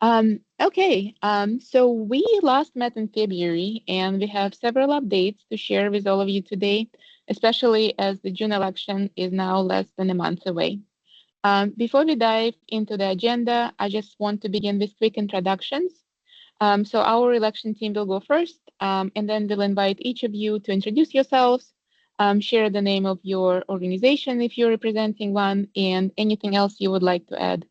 So we last met in February, and we have several updates to share with all of you today, especially as the June election is now less than a month away. Before we dive into the agenda, I just want to begin with quick introductions. So our election team will go first, and then we'll invite each of you to introduce yourselves, share the name of your organization if you're representing one, and anything else you would like to add.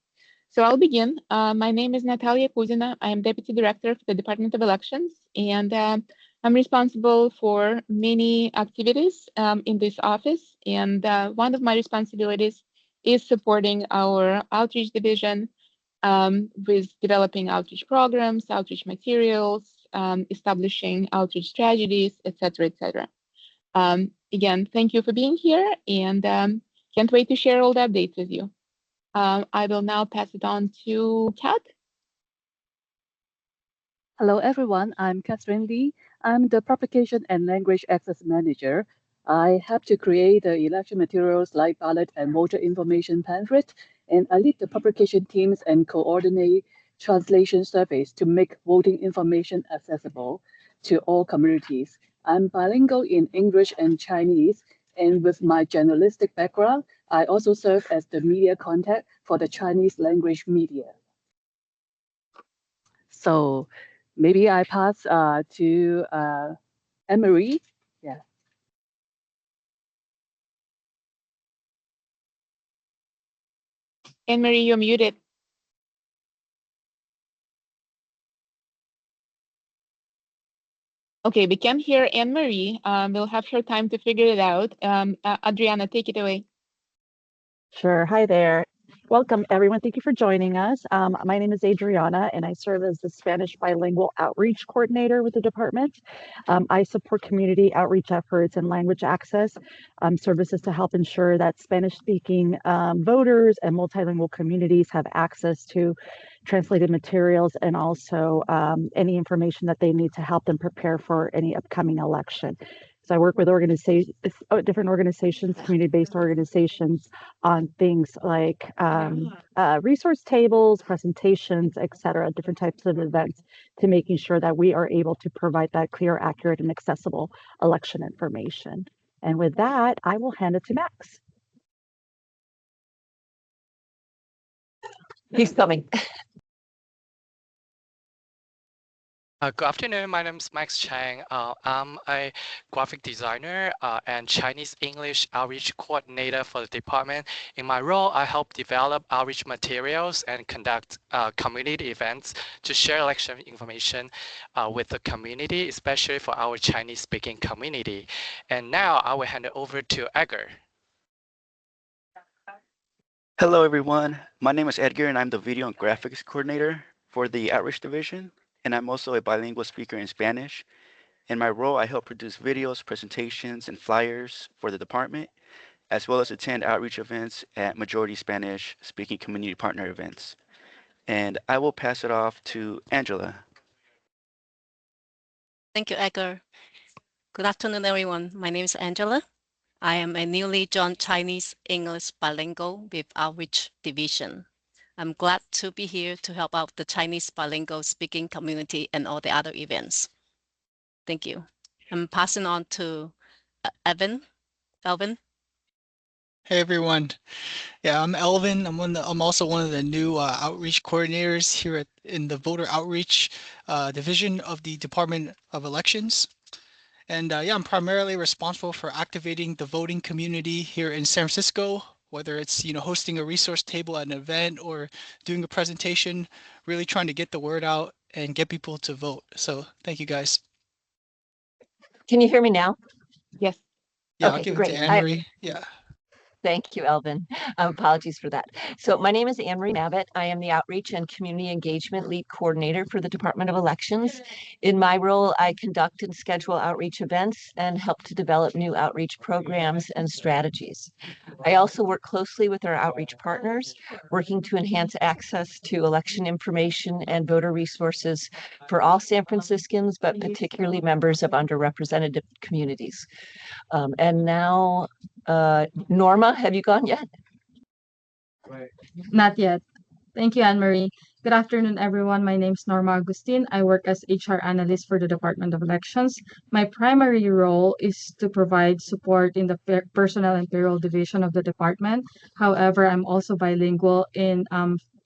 So I'll begin. My name is Natalia Kuzina. I am Deputy Director for the Department of Elections, and I'm responsible for many activities in this office. And one of my responsibilities is supporting our outreach division with developing outreach programs, outreach materials, establishing outreach strategies, etc., etc. Again, thank you for being here, and can't wait to share all the updates with you. I will now pass it on to Kat. Hello, everyone. I'm Catherine Lee. I'm the Publication and Language Access Manager. I help to create the election materials like ballot and voter information pamphlet, and I lead the publication teams and coordinate translation surveys to make voting information accessible to all communities. I'm bilingual in English and Chinese, and with my journalistic background, I also serve as the media contact for the Chinese language media. So maybe I pass to Anne-Marie. Yeah. Anne-Marie, you're muted. Okay, we can hear Anne-Marie. We'll have her time to figure it out. Adriana, take it away. Sure. Hi there. Welcome, everyone. Thank you for joining us. My name is Adriana, and I serve as the Spanish bilingual outreach coordinator with the department. I support community outreach efforts and language access services to help ensure that Spanish-speaking voters and multilingual communities have access to translated materials and also any information that they need to help them prepare for any upcoming election. So I work with different organizations, community-based organizations, on things like resource tables, presentations, et cetera, different types of events to making sure that we are able to provide that clear, accurate, and accessible election information. And with that, I will hand it to Max. He's coming. Good afternoon. My name is Max Chang. I'm a graphic designer and Chinese English outreach coordinator for the department. In my role, I help develop outreach materials and conduct community events to share election information with the community, especially for our Chinese-speaking community. And now I will hand it over to Edgar. Hello, everyone. My name is Edgar, and I'm the video and graphics coordinator for the outreach division. And I'm also a bilingual speaker in Spanish. In my role, I help produce videos, presentations, and flyers for the department, as well as attend outreach events at majority Spanish-speaking community partner events. And I will pass it off to Angela. Thank you, Edgar. Good afternoon, everyone. My name is Angela. I am a newly joined Chinese English bilingual with Outreach Division. I'm glad to be here to help out the Chinese bilingual speaking community and all the other events. Thank you. I'm passing on to Elvin. Hey everyone. Yeah, I'm Elvin. I'm also one of the new outreach coordinators here in the voter outreach division of the Department of Elections. And yeah, I'm primarily responsible for activating the voting community here in San Francisco, whether it's hosting a resource table at an event or doing a presentation, really trying to get the word out and get people to vote. So thank you guys. Can you hear me now? Yes. Yeah, Okay, I'll give great. it to Anne-Marie. Yeah. Thank you, Elvin. Apologies for that. So my name is Anne-Marie Navitt. I am the Outreach and Community Engagement Lead Coordinator for the Department of Elections. In my role, I conduct and schedule outreach events and help to develop new outreach programs and strategies. I also work closely with our outreach partners, working to enhance access to election information and voter resources for all San Franciscans, but particularly members of underrepresented communities. And now, Norma, have you gone yet? Not yet. Thank you, Anne-Marie. Good afternoon, everyone. My name is Norma Agustin. I work as HR analyst for the Department of Elections. My primary role is to provide support in the personnel and payroll division of the department. However, I'm also bilingual in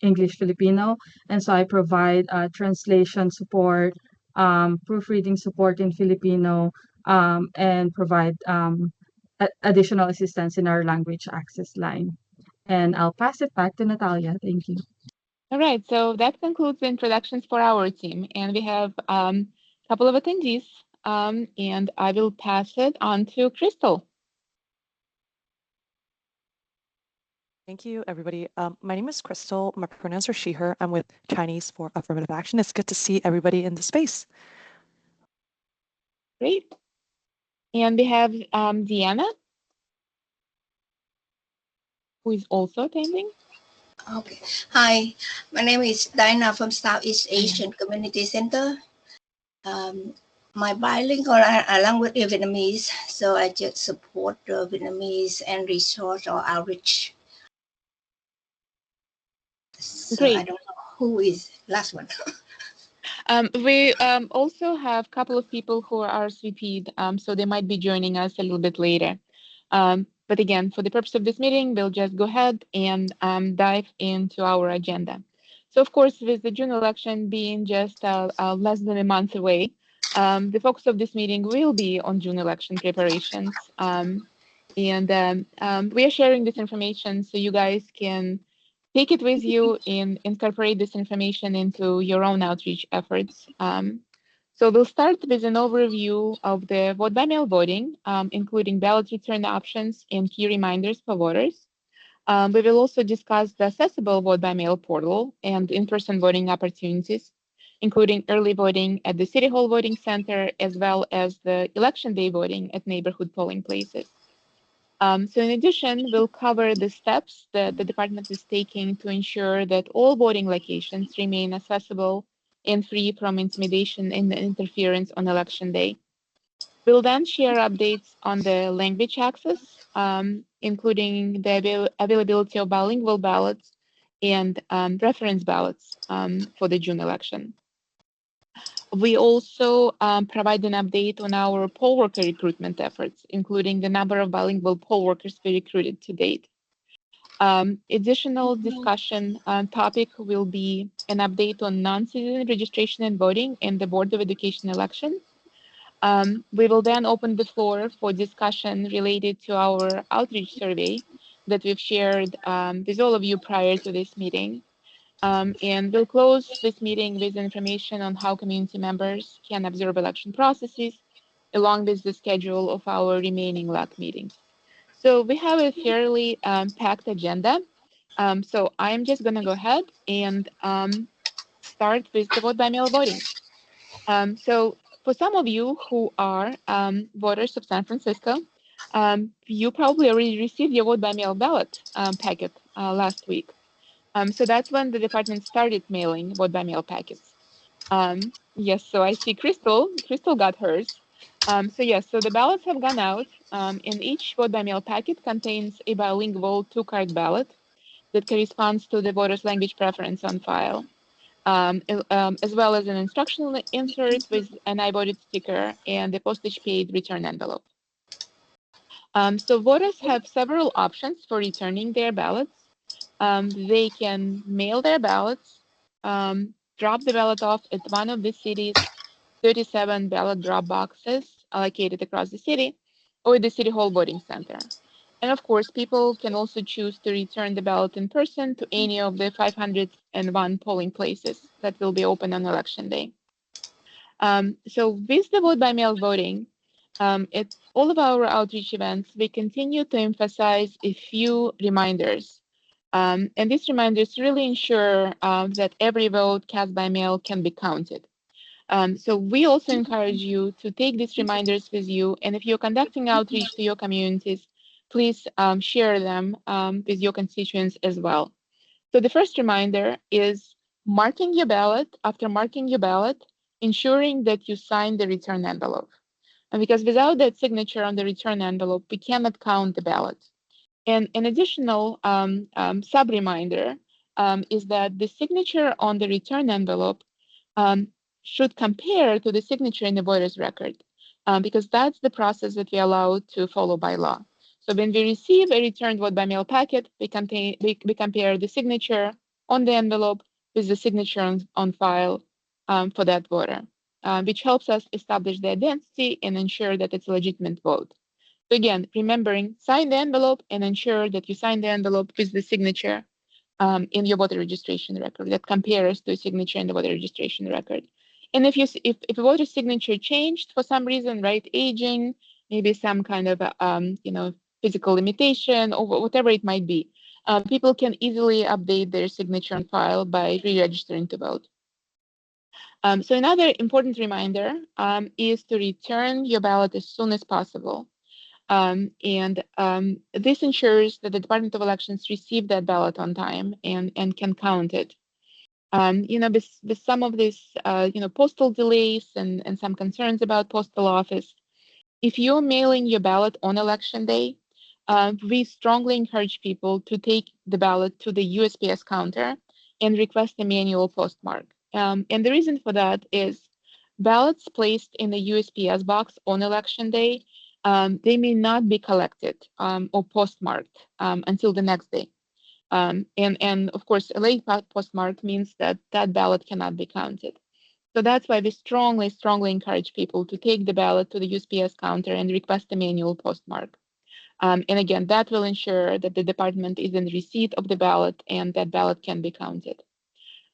English Filipino, and so I provide translation support, proofreading support in Filipino, and provide additional assistance in our language access line. And I'll pass it back to Natalia. Thank you. All right, so that concludes the introductions for our team, and we have a couple of attendees, and I will pass it on to Crystal. Thank you, everybody. My name is Crystal. My pronouns are she, her. I'm with Chinese for Affirmative Action. It's good to see everybody in the space. Great. And we have Deanna, who is also attending. Okay. Hi, my name is Dinah from Southeast Asian Community Center. My bilingual language is Vietnamese, so I just support the Vietnamese and resource or outreach. So Great. I don't know who is last one. We also have a couple of people who are RSVP'd, so they might be joining us a little bit later. But again, for the purpose of this meeting, we'll just go ahead and dive into our agenda. So of course, with the June election being just less than a month away, the focus of this meeting will be on June election preparations. And we are sharing this information so you guys can take it with you and incorporate this information into your own outreach efforts. So we'll start with an overview of the vote by mail voting, including ballot return options and key reminders for voters. We will also discuss the accessible vote by mail portal and in-person voting opportunities, including early voting at the City Hall Voting Center, as well as the election day voting at neighborhood polling places. So in addition, we'll cover the steps that the department is taking to ensure that all voting locations remain accessible and free from intimidation and interference on election day. We'll then share updates on the language access, including the availability of bilingual ballots and reference ballots for the June election. We also provide an update on our poll worker recruitment efforts, including the number of bilingual poll workers we recruited to date. Additional discussion topic will be an update on non-citizen registration and voting in the Board of Education elections. We will then open the floor for discussion related to our outreach survey that we've shared with all of you prior to this meeting. And we'll close this meeting with information on how community members can observe election processes, along with the schedule of our remaining LAAC meetings. So we have a fairly packed agenda. So I'm just going to go ahead and start with the vote by mail voting. So for some of you who are voters of San Francisco, you probably already received your vote by mail ballot packet last week. So that's when the department started mailing vote by mail packets. Yes, so I see Crystal. Crystal got hers. So yes, so the ballots have gone out, and each vote by mail packet contains a bilingual two-card ballot that corresponds to the voter's language preference on file, as well as an instructional insert with an I voted sticker and a postage paid return envelope. So voters have several options for returning their ballots. They can mail their ballots, drop the ballot off at one of the city's 37 ballot drop boxes allocated across the city, or the City Hall Voting Center. And of course, people can also choose to return the ballot in person to any of the 501 polling places that will be open on election day. So with the vote by mail voting, at all of our outreach events, we continue to emphasize a few reminders. And these reminders really ensure that every vote cast by mail can be counted. So we also encourage you to take these reminders with you. And if you're conducting outreach to your communities, please share them with your constituents as well. So the first reminder is marking your ballot. After marking your ballot, ensuring that you sign the return envelope. And because without that signature on the return envelope, we cannot count the ballot. And an additional sub-reminder is that the signature on the return envelope um, should compare to the signature in the voter's record, because that's the process that we are allowed to follow by law. So when we receive a returned vote by mail packet, we compare the signature on the envelope with the signature on file for that voter, which helps us establish the identity and ensure that it's a legitimate vote. So again, remembering, sign the envelope and ensure that you sign the envelope with the signature in your voter registration record that compares to a signature in the voter registration record. And if a voter signature changed for some reason, right, aging, maybe some kind of physical limitation or whatever it might be, people can easily update their signature on file by re-registering to vote. So another important reminder is to return your ballot as soon as possible. This ensures that the Department of Elections receive that ballot on time and can count it. With some of these, postal delays and some concerns about postal office, if you're mailing your ballot on election day, we strongly encourage people to take the ballot to the USPS counter and request a manual postmark. And the reason for that is ballots placed in the USPS box on election day, they may not be collected or postmarked until the next day. And of course, a late postmark means that that ballot cannot be counted. So that's why we strongly, strongly encourage people to take the ballot to the USPS counter and request a manual postmark. And again, that will ensure that the department is in receipt of the ballot and that ballot can be counted.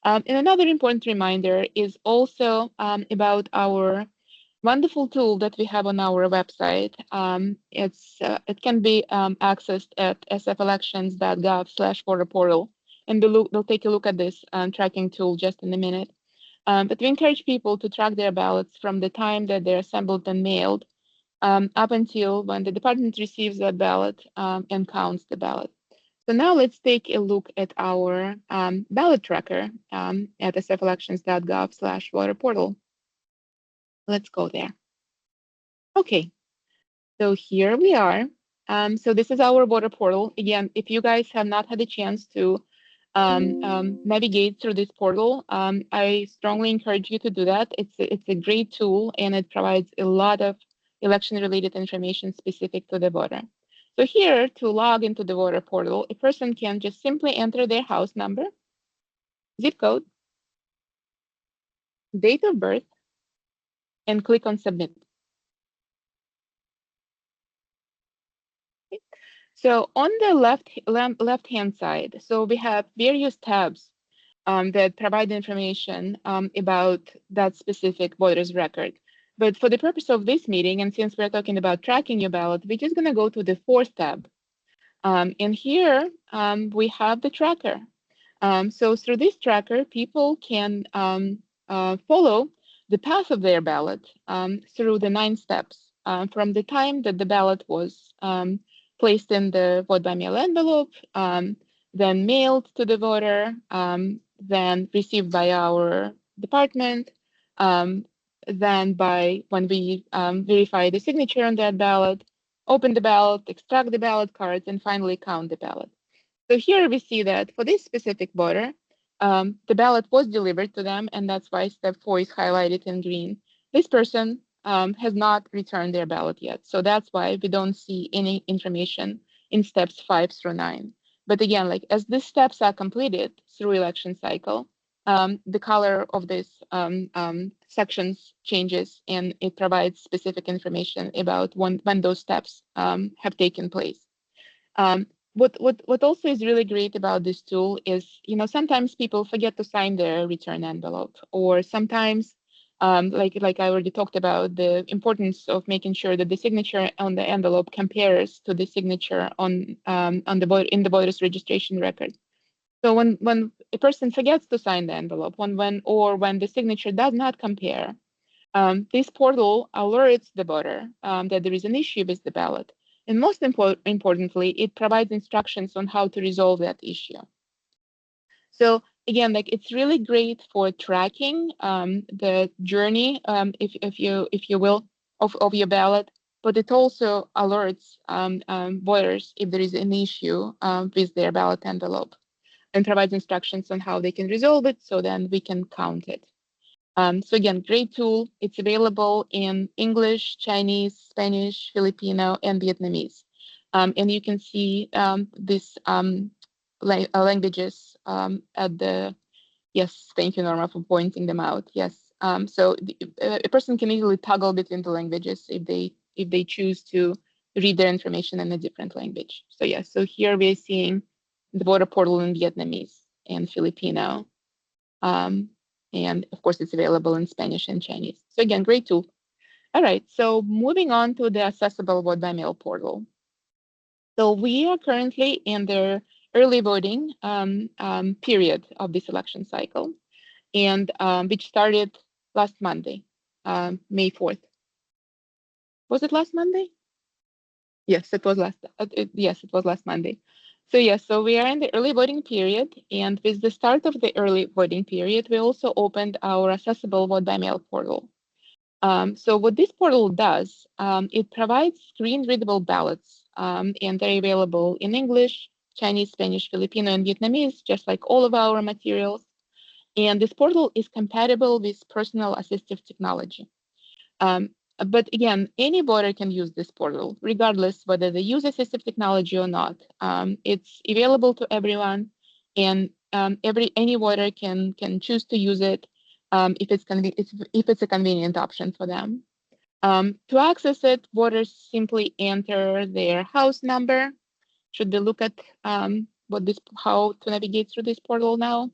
And another important reminder is also about our wonderful tool that we have on our website. It can be accessed at sfelections.gov/voter portal, and we'll take a look at this tracking tool just in a minute. But we encourage people to track their ballots from the time that they're assembled and mailed up until when the department receives that ballot and counts the ballot. So now let's take a look at our ballot tracker at sfelections.gov/voter portal. Let's go there. Okay, so here we are. So this is our voter portal. Again, if you guys have not had a chance to navigate through this portal, I strongly encourage you to do that. It's a great tool and it provides a lot of election-related information specific to the voter. So here, to log into the voter portal, a person can just simply enter their house number, zip code, date of birth, and click on submit. So on the left-hand side, so we have various tabs that provide information about that specific voter's record. But for the purpose of this meeting, and since we're talking about tracking your ballot, we're just going to go to the fourth tab. And here we have the tracker. So through this tracker, people can follow the path of their ballot through the 9 steps from the time that the ballot was placed in the vote by mail envelope, then mailed to the voter, then received by our department, then by when we verify the signature on that ballot, open the ballot, extract the ballot cards, and finally count the ballot. So here we see that for this specific voter, the ballot was delivered to them, and that's why step 4 is highlighted in green. This person has not returned their ballot yet. So that's why we don't see any information in steps 5 through 9. But again, like as these steps are completed through election cycle, the color of these sections changes and it provides specific information about when those steps have taken place. What also is really great about this tool is, sometimes people forget to sign their return envelope, or sometimes, like I already talked about, the importance of making sure that the signature on the envelope compares to the signature in the voter's registration record. So when a person forgets to sign the envelope, when the signature does not compare, this portal alerts the voter that there is an issue with the ballot. And most importantly, it provides instructions on how to resolve that issue. So again, like it's really great for tracking the journey, if you will, of your ballot, but it also alerts voters if there is an issue with their ballot envelope. and provides instructions on how they can resolve it, so then we can count it. So again, great tool. It's available in English, Chinese, Spanish, Filipino, and Vietnamese. And you can see these languages at the, yes, thank you, Norma, for pointing them out. Yes. So a person can easily toggle between the languages if they choose to read their information in a different language. So yes, so here we're seeing the voter portal in Vietnamese and Filipino. And of course, it's available in Spanish and Chinese. So again, great tool. All right, so moving on to the accessible vote by mail portal. So we are currently in the early voting period of this election cycle, and which started last Monday, May 4th. Was it last Monday? Yes, it was yes, it was last Monday. So yes, so we are in the early voting period, and with the start of the early voting period, we also opened our accessible vote by mail portal. So what this portal does, it provides screen-readable ballots, and they're available in English, Chinese, Spanish, Filipino, and Vietnamese, just like all of our materials. And this portal is compatible with personal assistive technology. Um, but again, any voter can use this portal, regardless whether they use assistive technology or not. It's available to everyone, and any voter can choose to use it if it's a convenient option for them. To access it, voters simply enter their house number. Should we look at how to navigate through this portal now?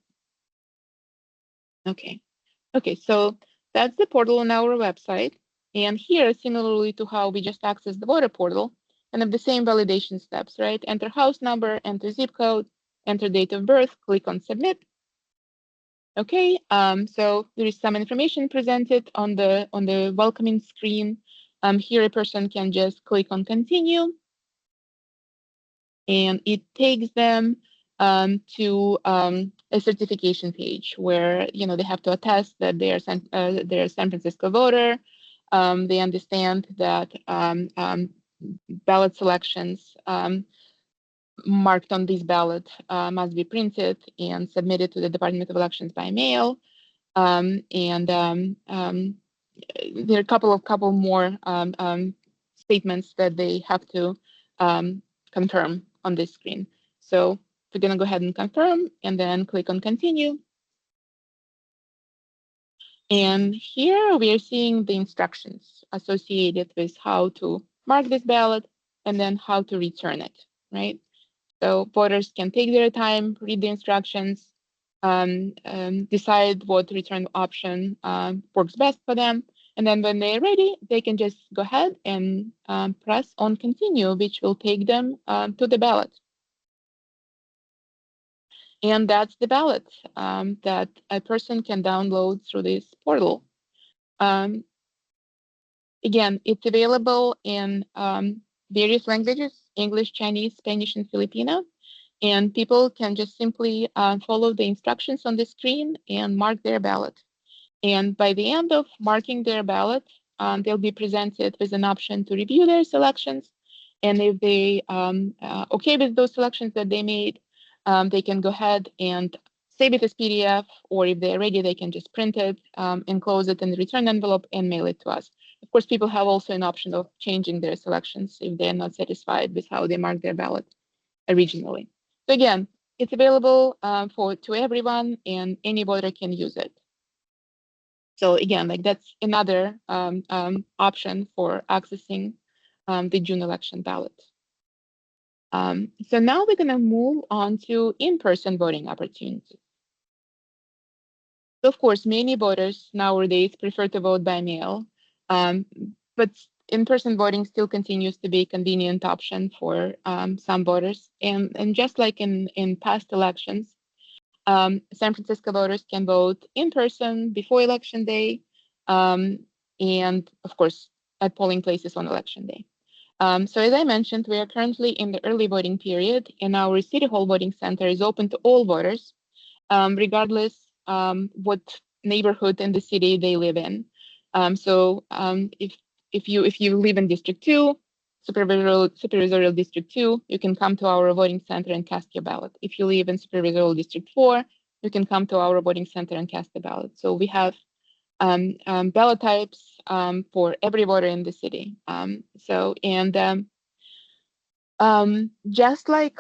Okay. Okay, so that's the portal on our website. And here, similarly to how we just accessed the voter portal, and have the same validation steps, right? Enter house number, enter zip code, enter date of birth, click on submit. Okay, so there is some information presented on the welcoming screen. Here a person can just click on continue, and it takes them to a certification page where they have to attest that they're a San Francisco voter. They understand that ballot selections marked on this ballot must be printed and submitted to the Department of Elections by mail. And there are a couple more statements that they have to confirm on this screen. So we're going to go ahead and confirm and then click on continue. And here we are seeing the instructions associated with how to mark this ballot and then how to return it, right? So voters can take their time, read the instructions, decide what return option works best for them. And then when they're ready, they can just go ahead and press on continue, which will take them to the ballot. And that's the ballot that a person can download through this portal. Again, it's available in various languages, English, Chinese, Spanish, and Filipino. And people can just simply follow the instructions on the screen and mark their ballot. And by the end of marking their ballot, they'll be presented with an option to review their selections. And if they okay with those selections that they made, they can go ahead and save it as PDF, or if they're ready, they can just print it, enclose it in the return envelope, and mail it to us. Of course, people have also an option of changing their selections if they're not satisfied with how they mark their ballot originally. So again, it's available to everyone, and any voter can use it. So again, like that's another option for accessing the June election ballot. So now we're going to move on to in-person voting opportunities. So of course, many voters nowadays prefer to vote by mail, but in-person voting still continues to be a convenient option for some voters. And just like in past elections, San Francisco voters can vote in person before election day, and of course at polling places on election day. So as I mentioned, we are currently in the early voting period, and our City Hall voting center is open to all voters, regardless what neighborhood in the city they live in. So if you live in District 2, supervisorial District 2, you can come to our voting center and cast your ballot. If you live in supervisorial District 4, you can come to our voting center and cast a ballot. So we have ballot types for every voter in the city. Just like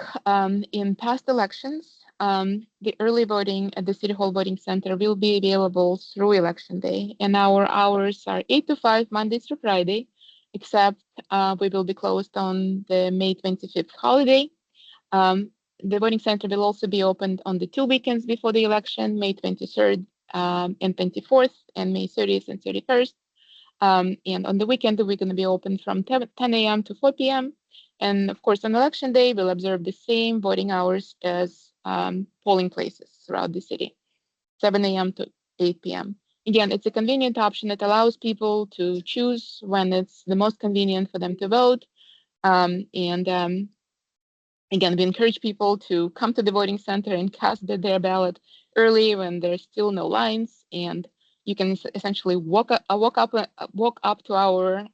in past elections, the early voting at the City Hall Voting Center will be available through Election Day, and our hours are 8 to 5, Mondays through Friday, except we will be closed on the May 25th holiday. The voting center will also be opened on the 2 weekends before the election, May 23rd and 24th, and May 30th and 31st. And on the weekend, we're going to be open from 10 a.m. to 4 p.m. And of course, on election day, we'll observe the same voting hours as polling places throughout the city, 7 a.m. to 8 p.m. Again, it's a convenient option that allows people to choose when it's the most convenient for them to vote. Again, we encourage people to come to the voting center and cast their ballot early when there's still no lines, and you can essentially walk up to our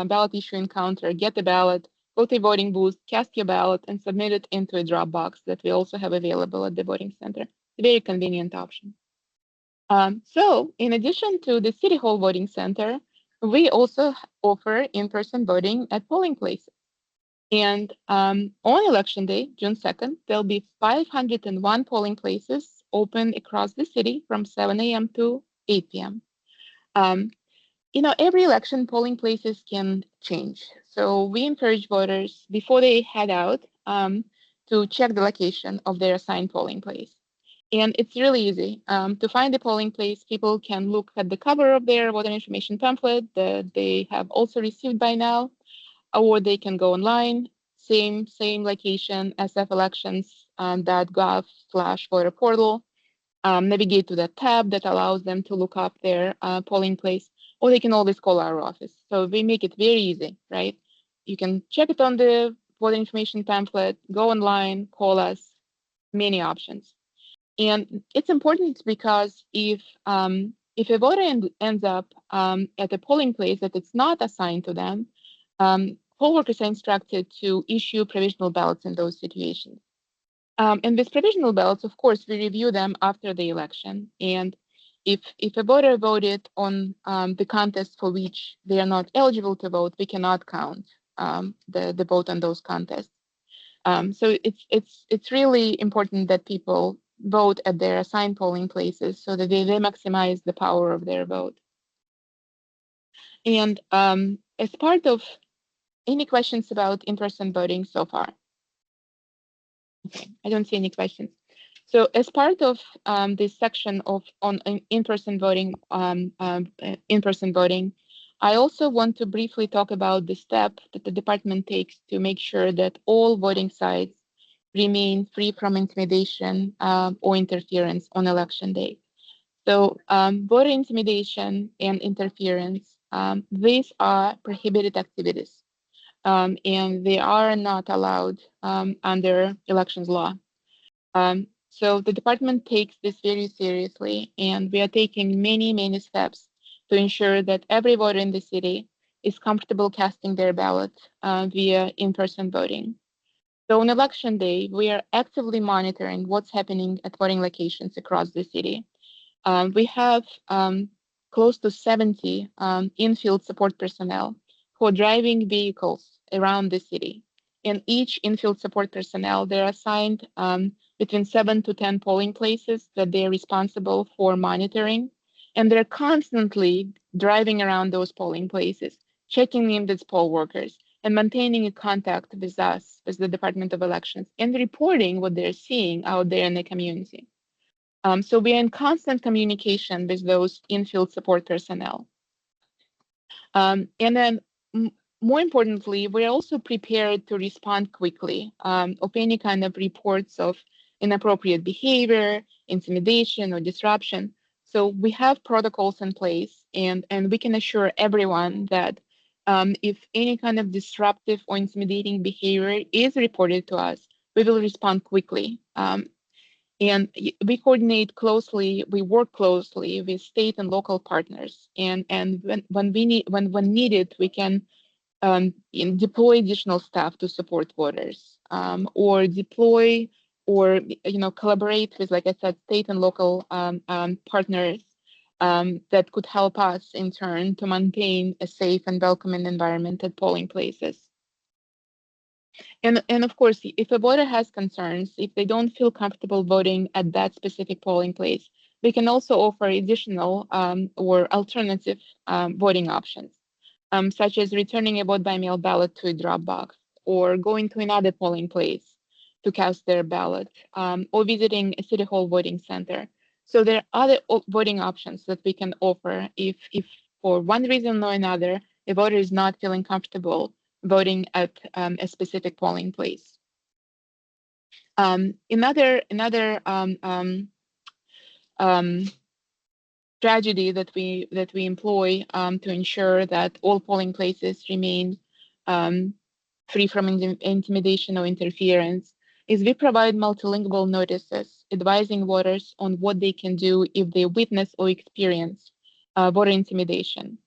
ballot issuing counter, get the ballot, go to the voting booth, cast your ballot, and submit it into a drop box that we also have available at the voting center. It's a very convenient option. So, in addition to the City Hall Voting Center, we also offer in-person voting at polling places. And on election day, June 2nd, there'll be 501 polling places open across the city from 7 a.m. to 8 p.m. Every election, polling places can change. So we encourage voters before they head out to check the location of their assigned polling place. And it's really easy. To find the polling place, people can look at the cover of their voter information pamphlet that they have also received by now, or they can go online, same location, sfelections.gov/voter portal, navigate to that tab that allows them to look up their polling place, or they can always call our office. So we make it very easy, right? You can check it on the voter information pamphlet, go online, call us, many options. And it's important because if a voter ends up at a polling place that it's not assigned to them, poll workers are instructed to issue provisional ballots in those situations. And with provisional ballots, of course, we review them after the election. And if a voter voted on the contest for which they are not eligible to vote, we cannot count the vote on those contests. So it's really important that people vote at their assigned polling places so that they maximize the power of their vote. And as part of any questions about in-person voting so far? Okay, I don't see any questions. So as part of this section on in-person voting, I also want to briefly talk about the step that the department takes to make sure that all voting sites remain free from intimidation or interference on election day. So voter intimidation and interference, these are prohibited activities, and they are not allowed under elections law. So the department takes this very seriously, and we are taking many steps to ensure that every voter in the city is comfortable casting their ballot via in-person voting. So on election day, we are actively monitoring what's happening at voting locations across the city. We have close to 70 in-field support personnel who are driving vehicles around the city. And each in-field support personnel, they're assigned between 7 to 10 polling places that they're responsible for monitoring. And they're constantly driving around those polling places, checking in with poll workers, and maintaining a contact with us, as the Department of Elections, and reporting what they're seeing out there in the community. So we are in constant communication with those in-field support personnel. And then more importantly, we're also prepared to respond quickly of any kind of reports of inappropriate behavior, intimidation, or disruption. So we have protocols in place, and we can assure everyone that if any kind of disruptive or intimidating behavior is reported to us, we will respond quickly. And we coordinate closely, we work closely with state and local partners. And when needed, we can deploy additional staff to support voters, or deploy or collaborate with, like I said, state and local partners that could help us in turn to maintain a safe and welcoming environment at polling places. And of course, if a voter has concerns, if they don't feel comfortable voting at that specific polling place, we can also offer additional or alternative voting options, such as returning a vote by mail ballot to a drop box, or going to another polling place to cast their ballot, or visiting a city hall voting center. So there are other voting options that we can offer if for one reason or another a voter is not feeling comfortable voting at a specific polling place. Another strategy that we employ to ensure that all polling places remain free from intimidation or interference is we provide multilingual notices advising voters on what they can do if they witness or experience voter intimidation.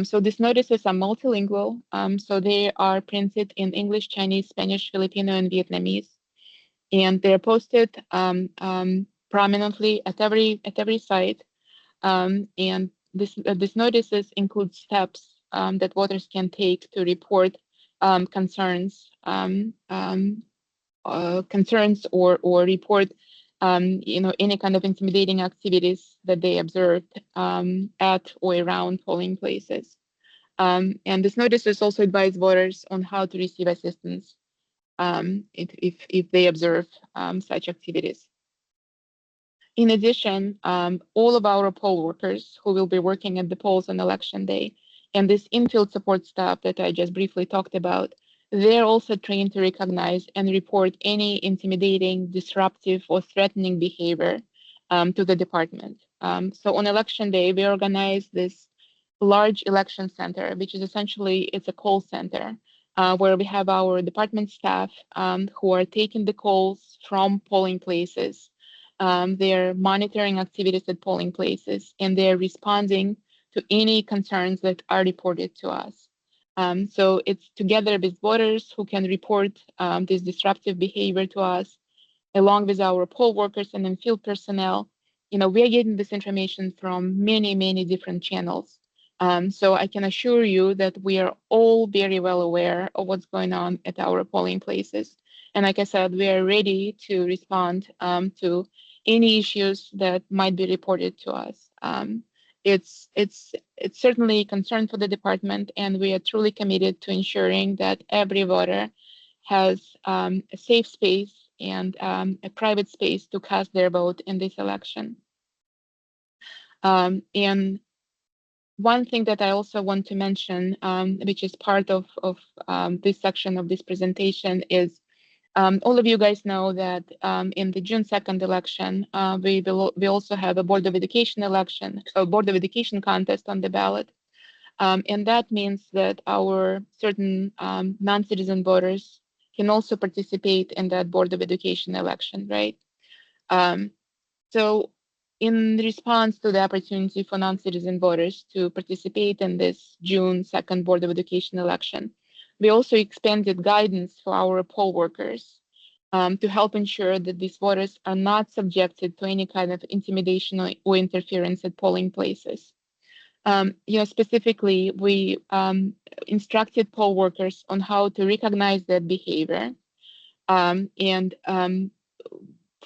So these notices are multilingual, so they are printed in English, Chinese, Spanish, Filipino, and Vietnamese, and they're posted prominently at every site. And this notices include steps that voters can take to report concerns, concerns or report any kind of intimidating activities that they observed at or around polling places. And this notices also advise voters on how to receive assistance if they observe such activities. In addition, all of our poll workers who will be working at the polls on election day and this in-field support staff that I just briefly talked about, they're also trained to recognize and report any intimidating, disruptive, or threatening behavior to the department. So on election day, we organize this large election center, which is essentially it's a call center where we have our department staff who are taking the calls from polling places. They're monitoring activities at polling places, and they're responding to any concerns that are reported to us. So it's together with voters who can report this disruptive behavior to us, along with our poll workers and then field personnel. We are getting this information from many, many different channels. So I can assure you that we are all very well aware of what's going on at our polling places. And like I said, we are ready to respond to any issues that might be reported to us. It's certainly a concern for the department, and we are truly committed to ensuring that every voter has a safe space and a private space to cast their vote in this election. And one thing that I also want to mention, which is part of this section of this presentation, is all of you guys know that in the June 2nd election, we also have a Board of Education election, a Board of Education contest on the ballot. And that means that our certain non-citizen voters can also participate in that Board of Education election, right? So in response to the opportunity for non-citizen voters to participate in this June 2nd Board of Education election, we also expanded guidance for our poll workers to help ensure that these voters are not subjected to any kind of intimidation or interference at polling places. Specifically, we instructed poll workers on how to recognize that behavior, and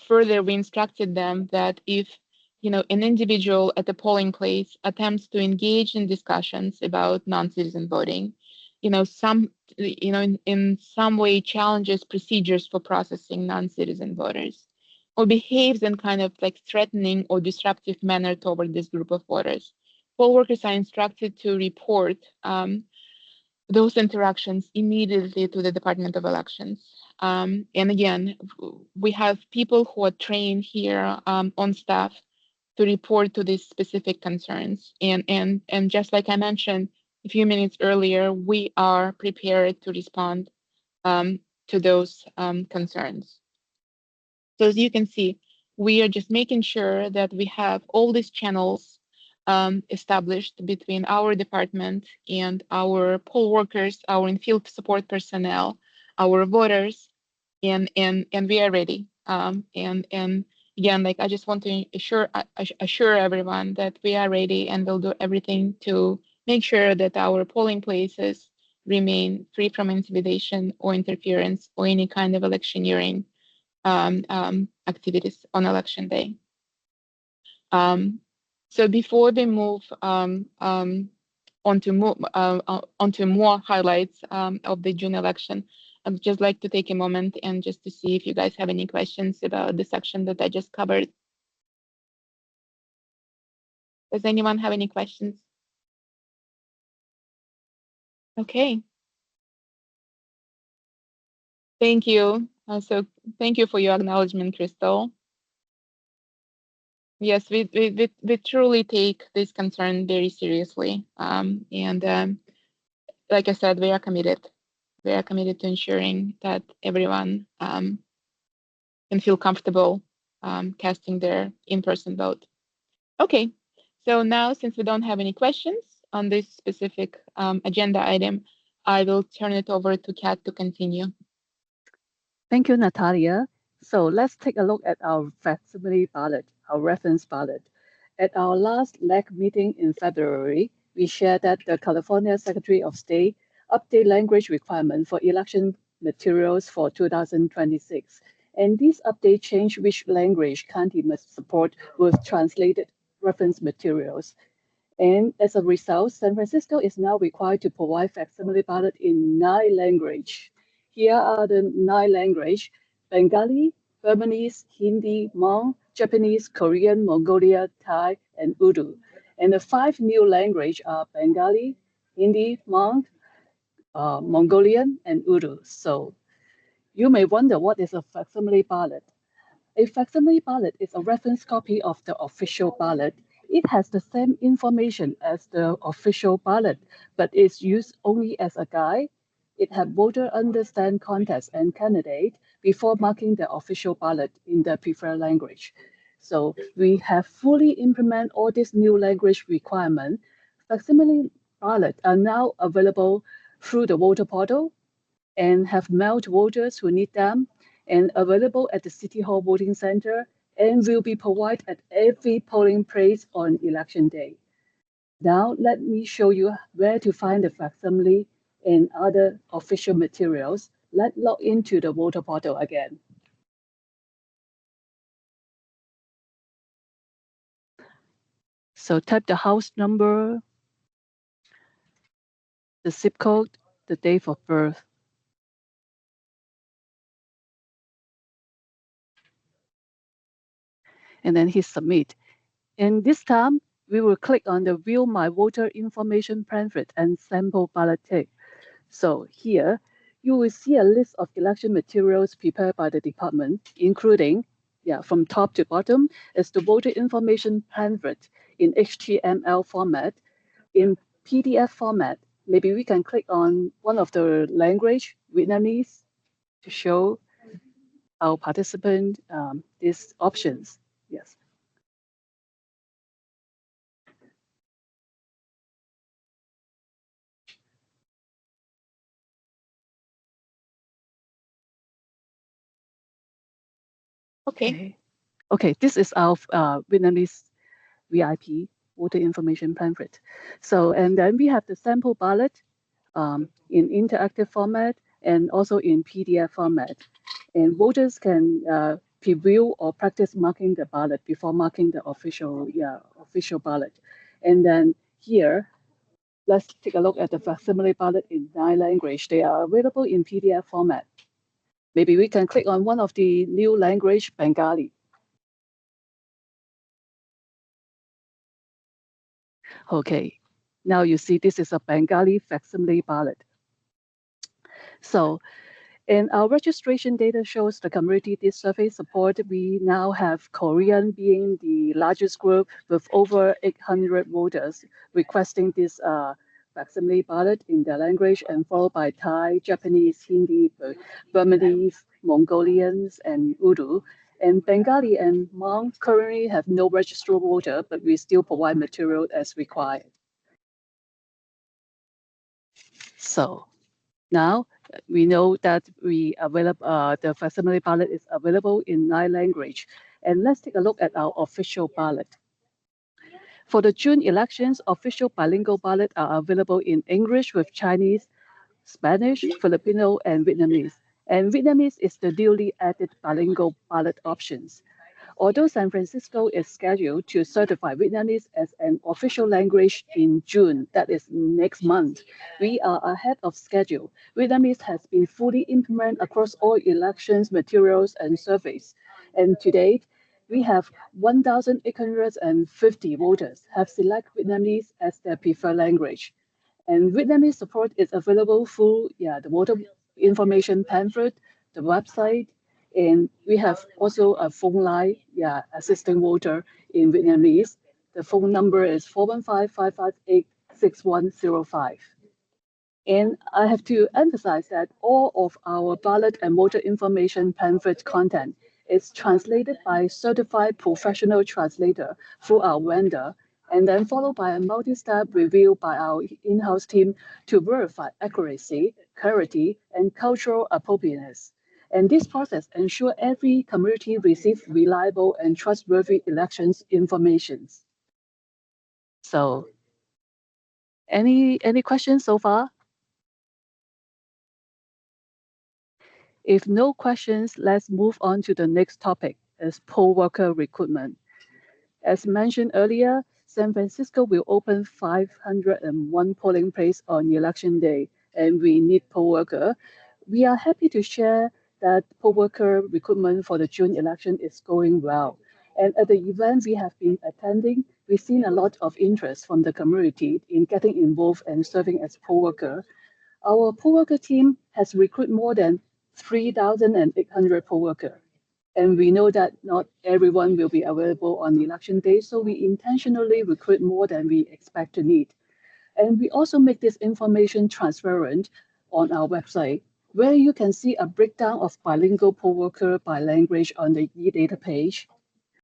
further, we instructed them that if an individual at a polling place attempts to engage in discussions about non-citizen voting, in some way challenges procedures for processing non-citizen voters, or behaves in kind of like threatening or disruptive manner toward this group of voters, poll workers are instructed to report those interactions immediately to the Department of Elections. And again, we have people who are trained here on staff to report to these specific concerns. And just like I mentioned a few minutes earlier, we are prepared to respond to those concerns. So as you can see, we are just making sure that we have all these channels established between our department and our poll workers, our in-field support personnel, our voters, and we are ready. And again, like I just want to assure everyone that we are ready and we'll do everything to make sure that our polling places remain free from intimidation or interference or any kind of electioneering activities on election day. So before we move onto more highlights of the June election, I'd just like to take a moment and just to see if you guys have any questions about the section that I just covered. Does anyone have any questions? Okay. Thank you. So thank you for your acknowledgement, Crystal. Yes, we truly take this concern very seriously. And like I said, we are committed. We are committed to ensuring that everyone can feel comfortable casting their in-person vote. Okay, so now since we don't have any questions on this specific agenda item, I will turn it over to Kat to continue. Thank you, Natalia. So let's take a look at our facsimile ballot, our reference ballot. At our last LAAC meeting in February, we shared that the California Secretary of State update language requirement for election materials for 2026. And this update changed which language county must support with translated reference materials. And as a result, San Francisco is now required to provide facsimile ballot in 9 languages. Here are the 9 languages: Bengali, Burmese, Hindi, Hmong, Japanese, Korean, Mongolian, Thai, and Urdu. And the 5 new languages are Bengali, Hindi, Hmong, Mongolian, and Urdu. So you may wonder what is a facsimile ballot. A facsimile ballot is a reference copy of the official ballot. It has the same information as the official ballot, but is used only as a guide. It helps voter understand context and candidate before marking the official ballot in the preferred language. So we have fully implemented all these new language requirements. Facsimile ballots are now available through the voter portal and have mailed voters who need them, and available at the City Hall voting center, and will be provided at every polling place on election day. Now let me show you where to find the facsimile and other official materials. Let's log into the voter portal again. So type the house number, the zip code, the date of birth. And then hit submit. And this time, we will click on the View My Voter Information Pamphlet and Sample Ballot Tape. So here, you will see a list of election materials prepared by the department, including, from top to bottom, is the voter information pamphlet in HTML format, in PDF format. Maybe we can click on one of the language, Vietnamese, to show our participant these options. Yes. Okay. Okay, this is our Vietnamese VIP voter information pamphlet. So, and then we have the sample ballot in interactive format and also in PDF format. And voters can preview or practice marking the ballot before marking the official ballot. And then here, let's take a look at the facsimile ballot in 9 languages. They are available in PDF format. Maybe we can click on one of the new language, Bengali. Okay, now you see this is a Bengali facsimile ballot. So, and our registration data shows the community this survey support. We now have Korean being the largest group with over 800 voters requesting this facsimile ballot in their language, and followed by Thai, Japanese, Hindi, Burmese, Mongolians, and Urdu. And Bengali and Hmong currently have no registered voter, but we still provide material as required. So now we know that the facsimile ballot is available in 9 languages. And let's take a look at our official ballot. For the June elections, official bilingual ballots are available in English with Chinese, Spanish, Filipino, and Vietnamese. And Vietnamese is the newly added bilingual ballot options. Although San Francisco is scheduled to certify Vietnamese as an official language in June, that is next month, we are ahead of schedule. Vietnamese has been fully implemented across all elections materials and surveys. And to date, we have 1,850 voters have selected Vietnamese as their preferred language. And Vietnamese support is available through the voter information pamphlet, the website, and we have also a phone line, assisting voter in Vietnamese. The phone number is 415-558-6105. And I have to emphasize that all of our ballot and voter information pamphlet content is translated by certified professional translator through our vendor, and then followed by a multi-step review by our in-house team to verify accuracy, clarity, and cultural appropriateness. And this process ensures every community receives reliable and trustworthy elections information. So, any questions so far? If no questions, let's move on to the next topic, is poll worker recruitment. As mentioned earlier, San Francisco will open 501 polling places on election day, and we need poll worker. We are happy to share that poll worker recruitment for the June election is going well. And at the event we have been attending, we've seen a lot of interest from the community in getting involved and serving as poll worker. Our poll worker team has recruited more than 3,800 poll workers. And we know that not everyone will be available on election day, so we intentionally recruit more than we expect to need. And we also make this information transparent on our website, where you can see a breakdown of bilingual poll worker by language on the e-data page.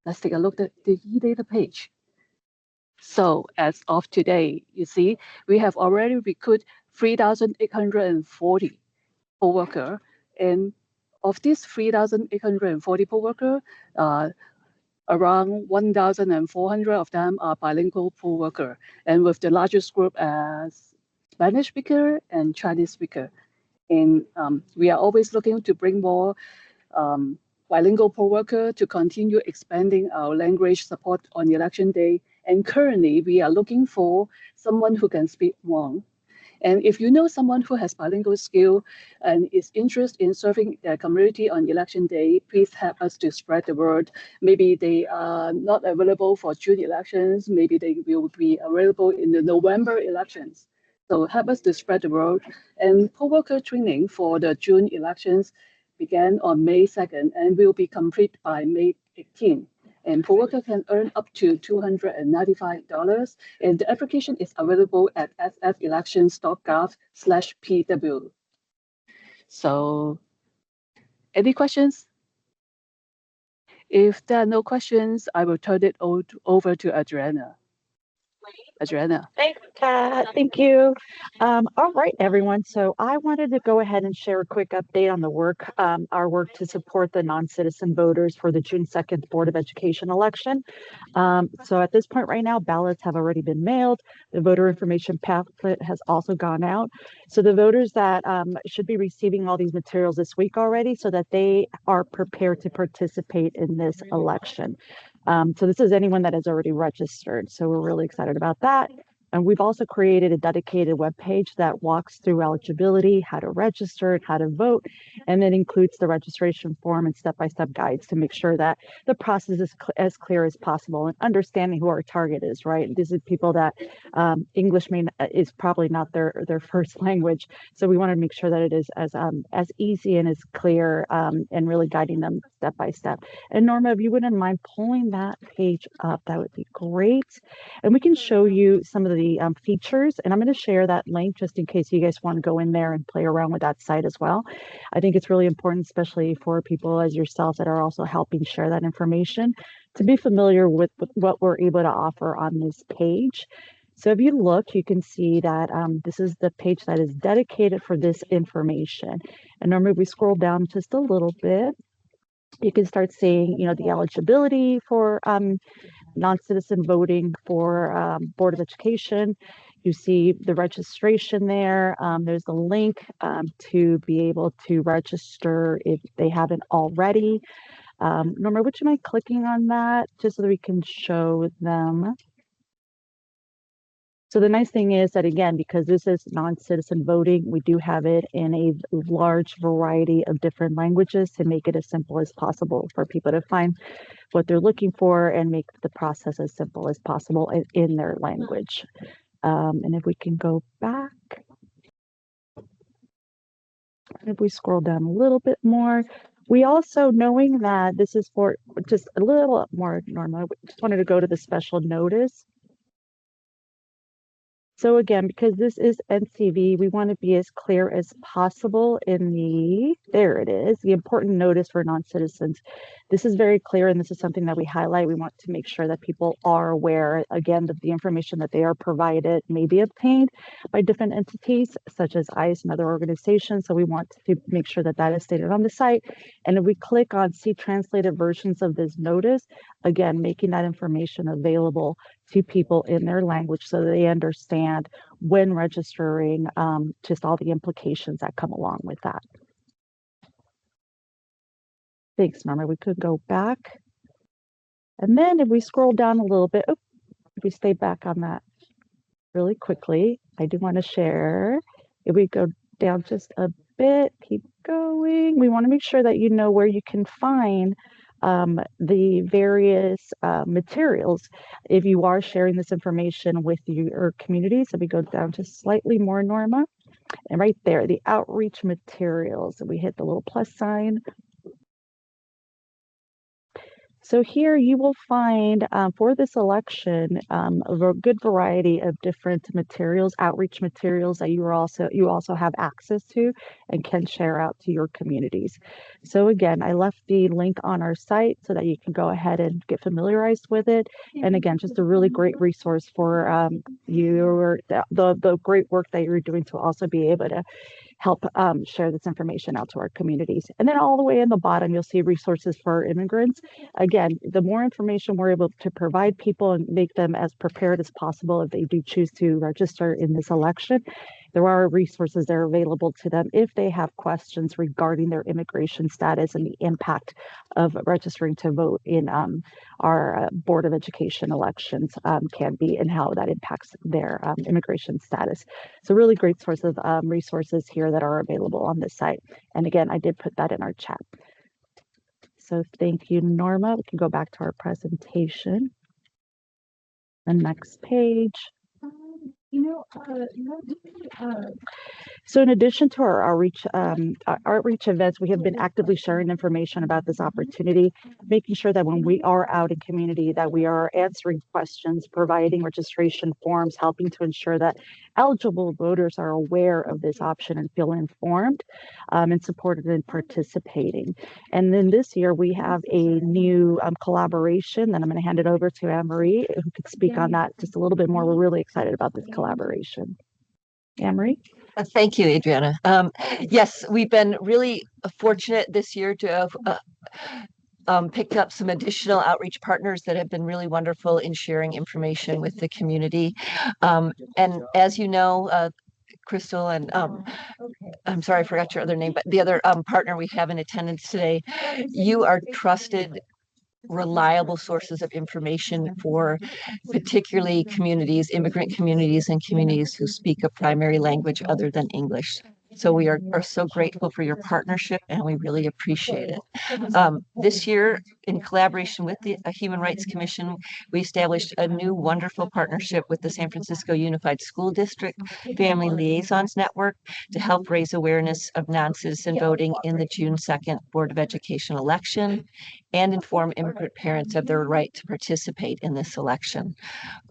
Let's take a look at the e-data page. So as of today, you see, we have already recruited 3,840 poll worker, and of these 3,840 poll worker, around 1,400 of them are bilingual poll worker, and with the largest group as Spanish speaker and Chinese speaker. And we are always looking to bring more bilingual poll worker to continue expanding our language support on election day. And currently, we are looking for someone who can speak Hmong. And if you know someone who has bilingual skill and is interested in serving their community on election day, please help us to spread the word. Maybe they are not available for June elections. Maybe they will be available in the November elections. So help us to spread the word. And poll worker training for the June elections began on May 2nd and will be complete by May 18th. And poll worker can earn up to $295, and the application is available at sfelections.gov/pw. So, any questions? If there are no questions, I will turn it over to Adriana. Adriana. Thanks, Kat. Thank you. All right, everyone. So I wanted to go ahead and share a quick update on the work, our work to support the non-citizen voters for the June 2nd Board of Education election. So at this point right now, ballots have already been mailed. The voter information pamphlet has also gone out. So the voters that should be receiving all these materials this week already so that they are prepared to participate in this election. So this is anyone that has already registered. So we're really excited about that. And we've also created a dedicated web page that walks through eligibility, how to register, how to vote, and it includes the registration form and step-by-step guides to make sure that the process is as clear as possible and understanding who our target is, right? These are people that English is probably not their first language. So we want to make sure that it is as easy and as clear and really guiding them step by step. And Norma, if you wouldn't mind pulling that page up, that would be great. And we can show you some of the the features, and I'm going to share that link just in case you guys want to go in there and play around with that site as well. I think it's really important, especially for people as yourself that are also helping share that information, to be familiar with what we're able to offer on this page. So if you look, you can see that this is the page that is dedicated for this information. And normally we scroll down just a little bit, you can start seeing, the eligibility for non-citizen voting for Board of Education. You see the registration there. There's a link to be able to register if they haven't already. Norma, would you mind clicking on that just so that we can show them? So the nice thing is that, again, because this is non-citizen voting, we do have it in a large variety of different languages to make it as simple as possible for people to find what they're looking for and make the process as simple as possible in their language. And if we can go back, if we scroll down a little bit more, we also, knowing that this is for just a little more normal, we just wanted to go to the special notice. So again, because this is NCV, we want to be as clear as possible in there it is, the important notice for non-citizens. This is very clear, and this is something that we highlight. We want to make sure that people are aware, again, that the information that they are provided may be obtained by different entities, such as ICE and other organizations. So we want to make sure that that is stated on the site. And if we click on see translated versions of this notice, again, making that information available to people in their language so that they understand when registering, just all the implications that come along with that. Thanks, Norma. We could go back. And then if we scroll down a little bit, if we stay back on that really quickly, I do want to share, if we go down just a bit, keep going, we want to make sure that you know where you can find the various materials if you are sharing this information with your community. So we go down just slightly more, Norma, and right there, the outreach materials, and we hit the little plus sign. So here you will find for this election a good variety of different materials, outreach materials that you also have access to and can share out to your communities. So again, I left the link on our site so that you can go ahead and get familiarized with it. And again, just a really great resource for the great work that you're doing to also be able to help share this information out to our communities. And then all the way in the bottom, you'll see resources for immigrants. Again, the more information we're able to provide people and make them as prepared as possible if they do choose to register in this election, there are resources that are available to them if they have questions regarding their immigration status and the impact of registering to vote in our Board of Education elections can be and how that impacts their immigration status. So really great source of resources here that are available on this site. And again, I did put that in our chat. So thank you, Norma. We can go back to our presentation. The next page. So in addition to our outreach events, we have been actively sharing information about this opportunity, making sure that when we are out in community that we are answering questions, providing registration forms, helping to ensure that eligible voters are aware of this option and feel informed and supported in participating. And then this year we have a new collaboration that I'm going to hand it over to Anne-Marie, who could speak on that just a little bit more. We're really excited about this collaboration. Anne-Marie? Thank you, Adriana. Yes, we've been really fortunate this year to have picked up some additional outreach partners that have been really wonderful in sharing information with the community. And as you know, Crystal and I'm sorry, I forgot your other name, but the other partner we have in attendance today, you are trusted, reliable sources of information for particularly communities, immigrant communities, and communities who speak a primary language other than English. So we are so grateful for your partnership, and we really appreciate it. This year, in collaboration with the Human Rights Commission, we established a new wonderful partnership with the San Francisco Unified School District Family Liaisons Network to help raise awareness of non-citizen voting in the June 2nd Board of Education election. and inform immigrant parents of their right to participate in this election.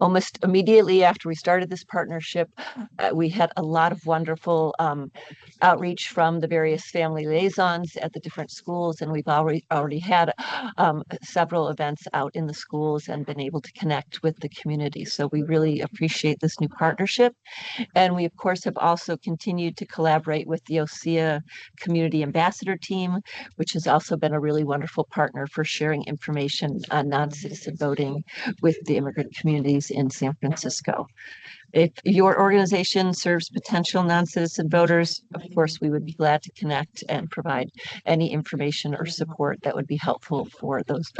Almost immediately after we started this partnership, we had a lot of wonderful outreach from the various family liaisons at the different schools, and we've already had several events out in the schools and been able to connect with the community. So we really appreciate this new partnership. And we, of course, have also continued to collaborate with the OSEA Community Ambassador Team, which has also been a really wonderful partner for sharing information on non-citizen voting with the immigrant communities in San Francisco. If your organization serves potential non-citizen voters, of course, we would be glad to connect and provide any information or support that would be helpful for those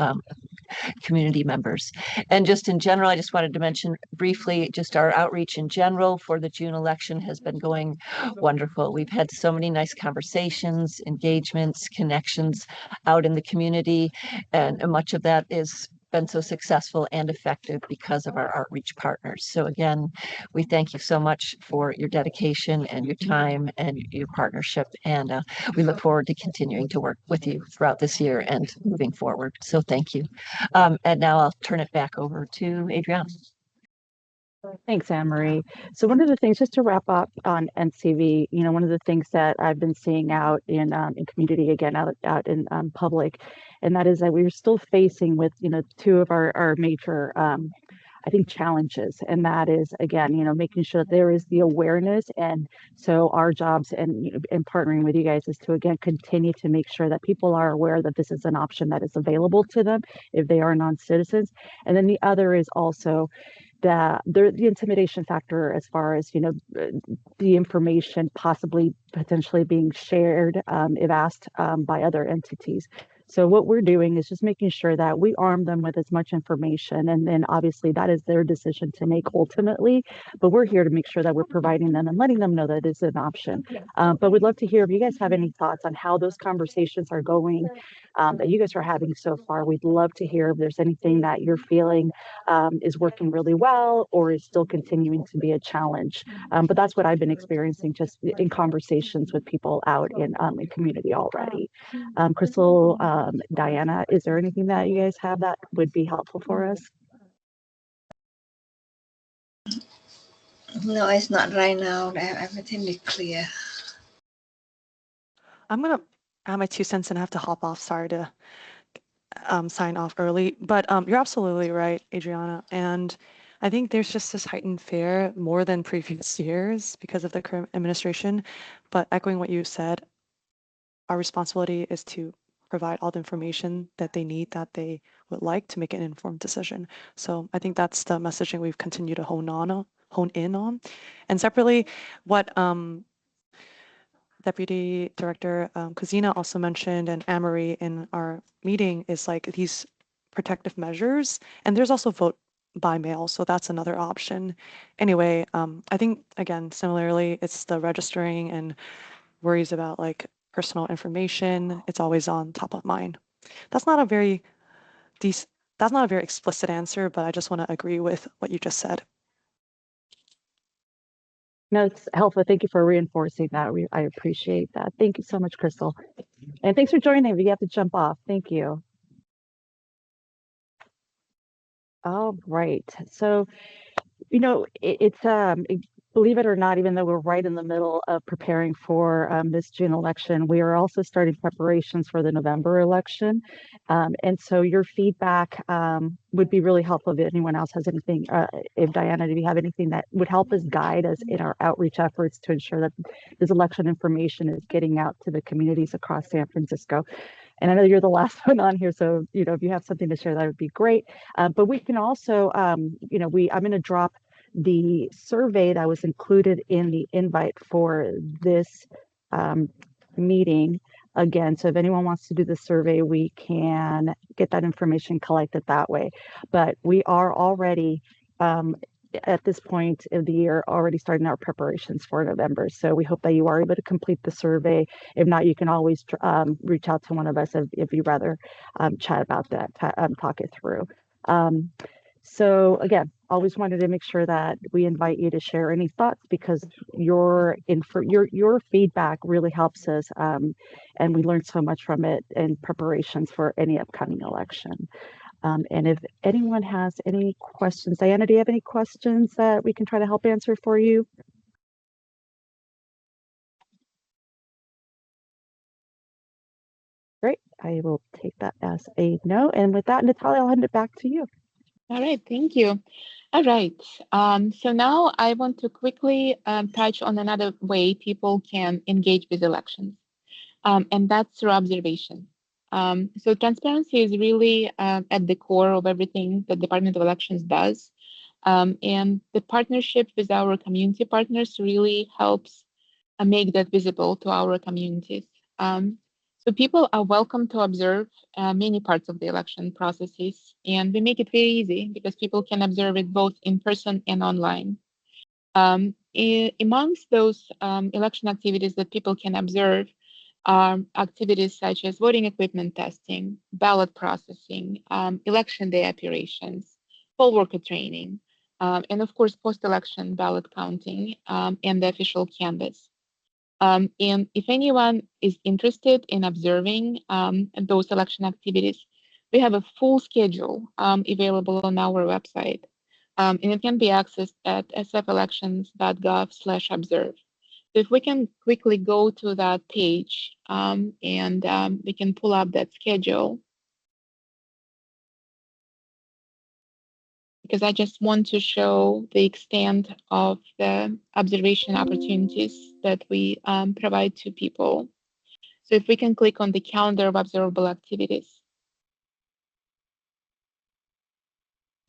community members. And just in general, I just wanted to mention briefly, just our outreach in general for the June election has been going wonderful. We've had so many nice conversations, engagements, connections out in the community, and much of that is been so successful and effective because of our outreach partners. So again, we thank you so much for your dedication and your time and your partnership. And we look forward to continuing to work with you throughout this year and moving forward. So thank you. And now I'll turn it back over to Adriana. Thanks, Anne Marie. So one of the things, just to wrap up on NCV, one of the things that I've been seeing out in community, again, out in public, and that is that we were still facing with, two of our major, I think, challenges. And that is, again, making sure that there is the awareness. And so our jobs and partnering with you guys is to, again, continue to make sure that people are aware that this is an option that is available to them if they are non-citizens. And then the other is also the intimidation factor as far as the information potentially being shared if asked by other entities. So what we're doing is just making sure that we arm them with as much information, and then obviously that is their decision to make ultimately, but we're here to make sure that we're providing them and letting them know that it's an option. But we'd love to hear if you guys have any thoughts on how those conversations are going that you guys are having so far. We'd love to hear if there's anything that you're feeling is working really well or is still continuing to be a challenge. But that's what I've been experiencing just in conversations with people out in community already. Crystal, Diana, is there anything that you guys have that would be helpful for us? No, it's not right now. Everything is clear. I'm going to add my 2 cents and I have to hop off. Sorry to sign off early, but you're absolutely right, Adriana. And I think there's just this heightened fear more than previous years because of the current administration. But echoing what you said, our responsibility is to provide all the information that they need, that they would like to make an informed decision. So I think that's the messaging we've continued to hone in on. And separately, what Deputy Director Kuzina also mentioned, and Anne-Marie in our meeting, is like these protective measures. And there's also vote by mail, so that's another option. Anyway, I think, again, similarly, it's the registering and worries about like personal information. It's always on top of mind. That's not a very explicit answer, but I just want to agree with what you just said. No, it's helpful. Thank you for reinforcing that. I appreciate that. Thank you so much, Crystal. And thanks for joining. We have to jump off. Thank you. All right. So, believe it or not, even though we're right in the middle of preparing for this June election, we are also starting preparations for the November election. And so your feedback would be really helpful if anyone else has anything. If Diana, do you have anything that would help us guide us in our outreach efforts to ensure that this election information is getting out to the communities across San Francisco? And I know you're the last one on here, so if you have something to share, that would be great. But we can also, I'm going to drop the survey that was included in the invite for this meeting again. So if anyone wants to do the survey, we can get that information collected that way. But we are already at this point of the year already starting our preparations for November. So we hope that you are able to complete the survey. If not, you can always reach out to one of us if you'd rather chat about that, talk it through. So again, always wanted to make sure that we invite you to share any thoughts because your feedback really helps us, and we learn so much from it in preparations for any upcoming election. And if anyone has any questions, Diana, do you have any questions that we can try to help answer for you? Great. I will take that as a no. And with that, Natalia, I'll hand it back to you. All right, thank you. All right, so now I want to quickly touch on another way people can engage with elections, and that's through observation. So transparency is really at the core of everything the Department of Elections does, and the partnership with our community partners really helps make that visible to our communities. So people are welcome to observe many parts of the election processes, and we make it very easy because people can observe it both in person and online. Amongst those election activities that people can observe are activities such as voting equipment testing, ballot processing, election day operations, poll worker training, and of course, post-election ballot counting and the official canvass. And if anyone is interested in observing those election activities, we have a full schedule available on our website. And it can be accessed at sfelections.gov/observe. So if we can quickly go to that page and we can pull up that schedule, because I just want to show the extent of the observation opportunities that we provide to people. So if we can click on the calendar of observable activities.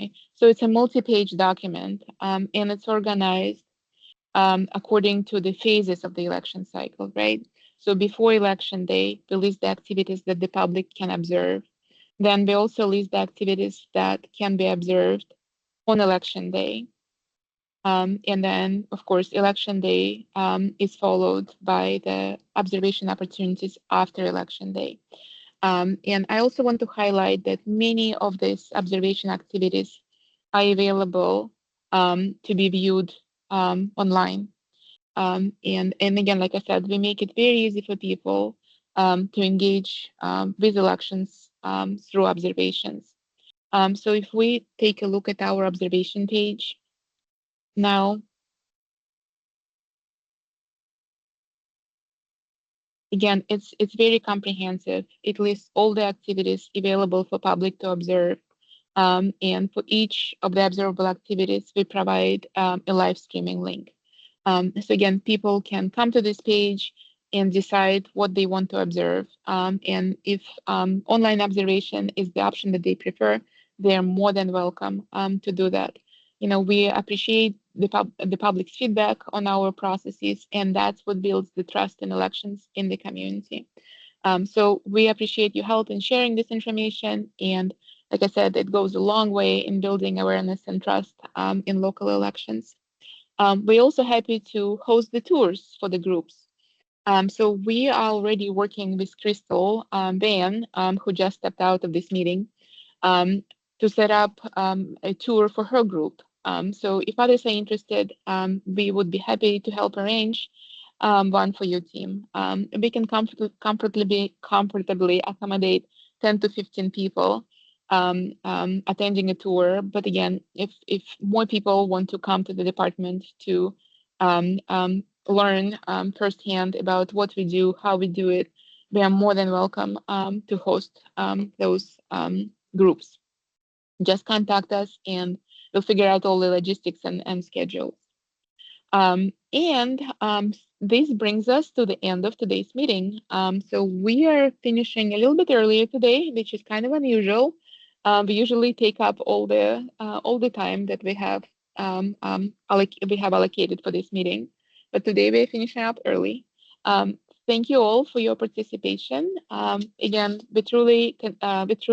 Okay. So it's a multi-page document and it's organized according to the phases of the election cycle, right? So before election day, we list the activities that the public can observe. Then we also list the activities that can be observed on election day. And then, of course, election day is followed by the observation opportunities after election day. And I also want to highlight that many of these observation activities are available to be viewed online. And again, like I said, we make it very easy for people to engage with elections through observations. So if we take a look at our observation page now, again, it's very comprehensive. It lists all the activities available for public to observe. And for each of the observable activities, we provide a live streaming link. So again, people can come to this page and decide what they want to observe. And if online observation is the option that they prefer, they're more than welcome to do that. You know, we appreciate the public's feedback on our processes, and that's what builds the trust in elections in the community. So we appreciate your help in sharing this information. And like I said, it goes a long way in building awareness and trust in local elections. We're also happy to host the tours for the groups. So we are already working with Crystal Van, who just stepped out of this meeting, um, to set up a tour for her group. So if others are interested, we would be happy to help arrange one for your team. We can comfortably accommodate 10 to 15 people attending a tour. But again, if more people want to come to the department to learn firsthand about what we do, how we do it, we are more than welcome to host those groups. Just contact us and we'll figure out all the logistics and schedules. And this brings us to the end of today's meeting. So we are finishing a little bit earlier today, which is kind of unusual. We usually take up all the time that we have allocated for this meeting, but today we're finishing up early. Thank you all for your participation. Again, we truly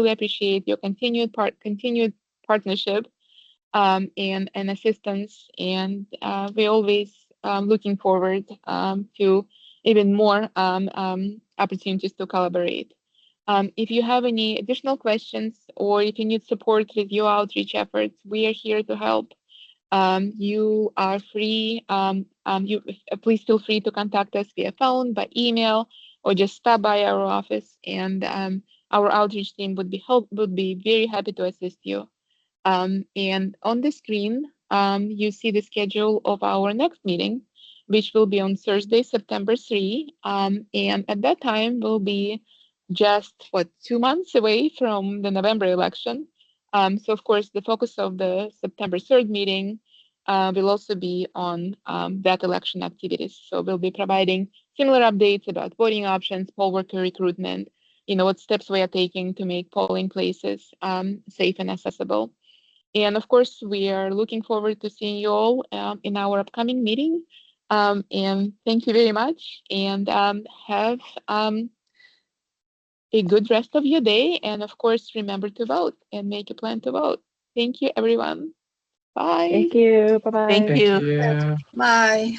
appreciate your continued partnership and assistance. And we're always looking forward to even more opportunities to collaborate. If you have any additional questions or if you need support with your outreach efforts, we are here to help. You are free. Please feel free to contact us via phone, by email, or just stop by our office, and our outreach team would be very happy to assist you. And on the screen, you see the schedule of our next meeting, which will be on Thursday, September 3. And at that time, we'll be just, 2 months away from the November election. So, of course, the focus of the September 3rd meeting will also be on that election activities. So we'll be providing similar updates about voting options, poll worker recruitment, what steps we are taking to make polling places safe and accessible. And of course, we are looking forward to seeing you all in our upcoming meeting. And thank you very much. And have a good rest of your day. And of course, remember to vote and make a plan to vote. Thank you, everyone. Bye. Thank you. Bye Thank bye. you. you. Bye.